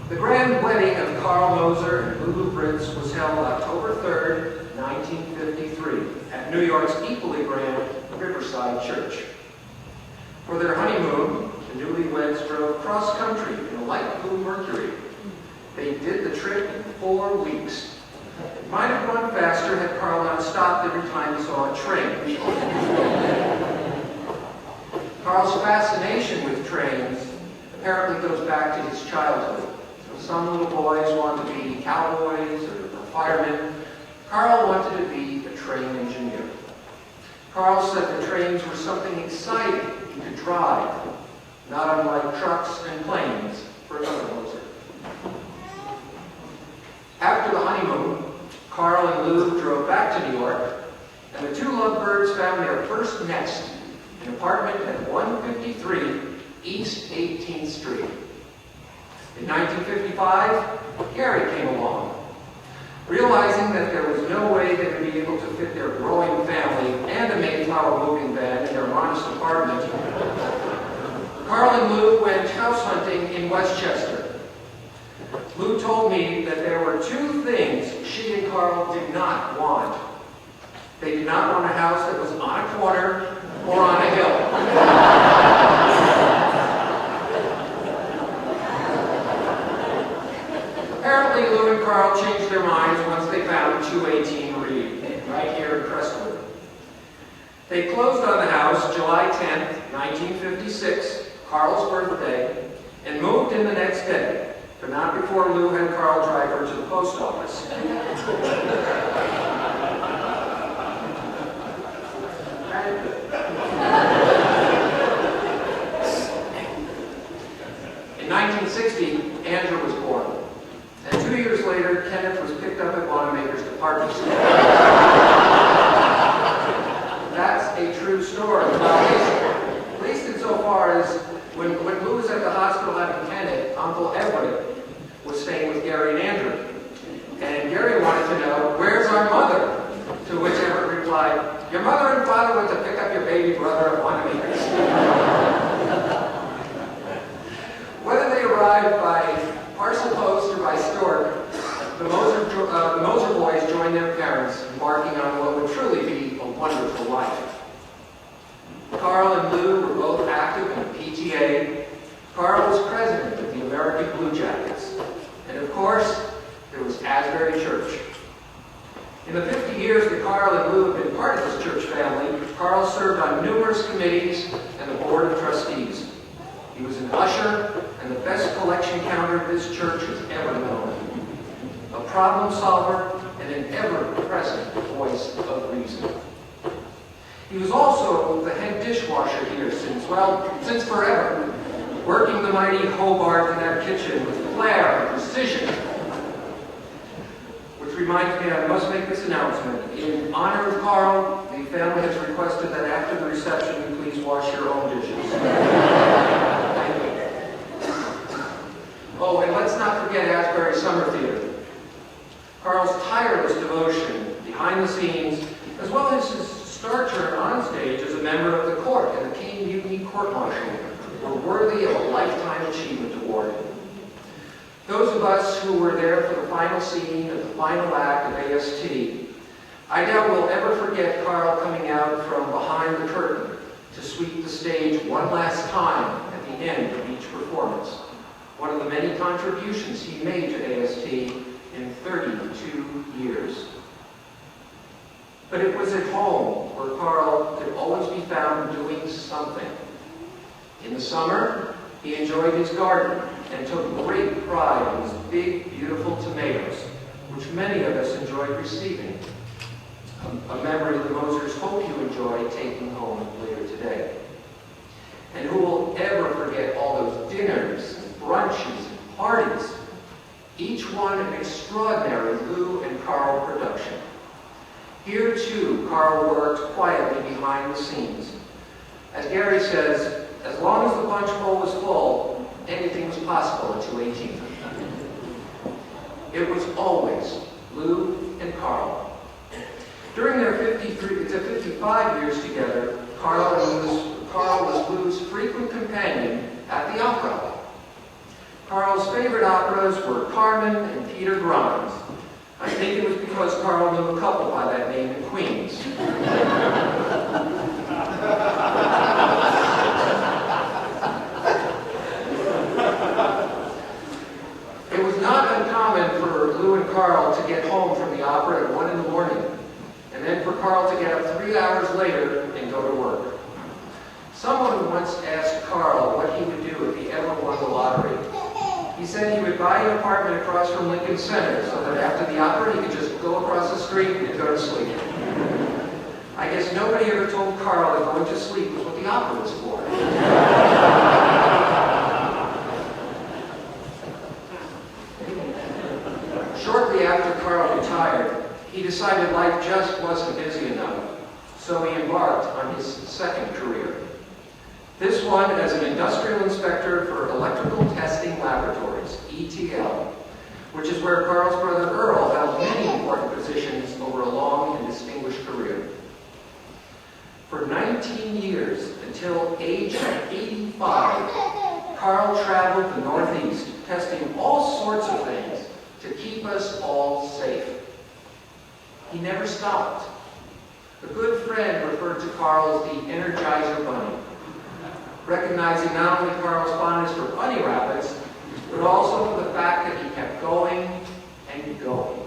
The grand wedding of Carl Gmoser and Lulu Britz was held October 3rd, 1953, at New York's equally grand Riverside Church. For their honeymoon, the newlyweds drove cross-country in a light blue Mercury. They did the trip in 4 weeks. It might have gone faster had Carl not stopped every time he saw a train. Carl's fascination with trains apparently goes back to his childhood. Some little boys want to be cowboys or firemen. Carl wanted to be a train engineer. Carl said the trains were something exciting he could drive, not unlike trucks and planes for another Gmoser. After the honeymoon, Carl and Lou drove back to New York, and the two lovebirds found their first nest in an apartment at 153 East 18th Street. In 1955, Gary came along. Realizing that there was no way they would be able to fit their growing family and a Mayflower moving van in their modest apartment, Carl and Lou went house hunting in Westchester. Lou told me that there were 2 things she and Carl did not want. They did not want a house that was on a corner or on a hill. Apparently, Lou and Carl changed their minds once they found 218 Reed, right here in Crestwood. They closed on the house July 10th, 1956, Carl's birthday, and moved in the next day, but not before Lou had Carl drive her to the post office. In 1960, Andrew was born. And 2 years later, Kenneth was picked up at Wanamaker's department store. That's a true story. At least insofar as when Lou was at the hospital having Kenneth, Uncle Edward was staying with Gary and Andrew. And Gary wanted to know, where's our mother? To which Edward replied, your mother and father went to pick up your baby brother at Wanamaker's. Whether they arrived by parcel post or by stork, the Gmoser boys joined their parents, embarking on what would truly be a wonderful life. Carl and Lou were both active in the PTA. Carl was president of the American Blue Jackets. And of course, there was Asbury Church. In the 50 years that Carl and Lou have been part of this church family, Carl served on numerous committees and the board of trustees. He was an usher and the best collection counter this church has ever known. A problem solver and an ever-present voice of reason. He was also the head dishwasher here since forever, working the mighty Hobart in that kitchen with flair and precision. Which reminds me, I must make this announcement. In honor of Carl, the family has requested that after the reception, you please wash your own dishes. Oh, and let's not forget Asbury Summer Theater. Carl's tireless devotion behind the scenes, as well as his star turn on stage as a member of the court and the King Mutiny Court Martial, were worthy of a Lifetime Achievement Award. Those of us who were there for the final scene of the final act of AST, I doubt we'll ever forget Carl coming out from behind the curtain to sweep the stage one last time at the end of each performance. One of the many contributions he made to AST in 32 years. But it was at home where Carl could always be found doing something. In the summer, he enjoyed his garden and took great pride in his big, beautiful tomatoes, which many of us enjoyed receiving. A memory the Gmosers hope you enjoy taking home later today. And who will ever forget all those dinners, brunches, and parties, each one an extraordinary Lou and Carl production. Here, too, Carl worked quietly behind the scenes. As Gary says, as long as the punch bowl was full, anything was possible at 218. It was always Lou and Carl. During their 53 to 55 years together, Carl was Lou's frequent companion at the opera. Carl's favorite operas were Carmen and Peter Grimes. I think it was because Carl knew a couple by that name in Queens. It was not uncommon for Lou and Carl to get home from the opera at 1 in the morning, and then for Carl to get up 3 hours later and go to work. Someone once asked Carl what he would do if he ever won the lottery. He said he would buy an apartment across from Lincoln Center so that after the opera he could just go across the street and go to sleep. I guess nobody ever told Carl that going to sleep was what the opera was for. Shortly after Carl retired, he decided life just wasn't busy enough, so he embarked on his second career. This one as an industrial inspector for Electrical Testing Laboratories, ETL, which is where Carl's brother Earl held many important positions over a long and distinguished career. For 19 years, until age 85, Carl traveled the Northeast, testing all sorts of things to keep us all safe. He never stopped. A good friend referred to Carl as the Energizer Bunny, recognizing not only Carl's fondness for bunny rabbits, but also for the fact that he kept going and going.